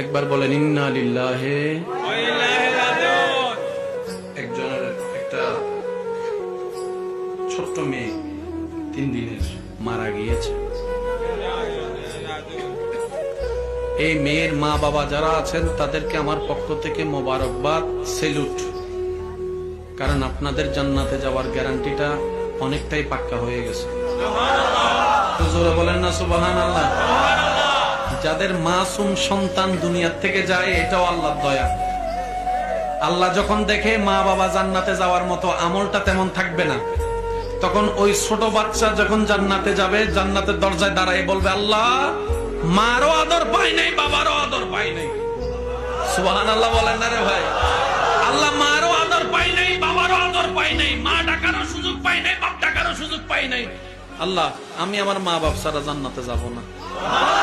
একবার বলেন ইন্না লিল্লাহি ওয়া ইন্না ইলাইহি রাজিউন। একজনের একটা ছোট্ট মেয়ে 3 দিনের মারা গিয়েছে। এই মেয়ের মা বাবা যারা আছেন তাদেরকে আমার পক্ষ থেকে মোবারকবাদ, সেলুট। কারণ আপনাদের জান্নাতে যাওয়ার গ্যারান্টিটা অনেকটাই পাক্কা হয়ে গেছে। জোরে বলেন না সুবহানাল্লাহ। যাদের মাসুম সন্তান দুনিয়ার থেকে যায়, এটাও আল্লাহর দয়া। আল্লাহ যখন দেখে মা বাবা জান্নাতে যাওয়ার মতো আমলটা তেমন থাকবে না, তখন ওই ছোট বাচ্চা যখন জান্নাতে যাবে, জান্নাতের দরজায় দাঁড়ায় বলবে, আল্লাহ মারও আদর পাই নাই, বাবারও আদর পাই নাই। সুবহানাল্লাহ বলেন না রে ভাই। আল্লাহ মারও আদর পাই নাই, বাবারও আদর পাই নাই, মা ডাকারও সুযোগ পাই নাই, বাপ ডাকারও সুযোগ পাই নাই। আল্লাহ আমি আমার মা বাপ ছাড়া জান্নাতে যাব না।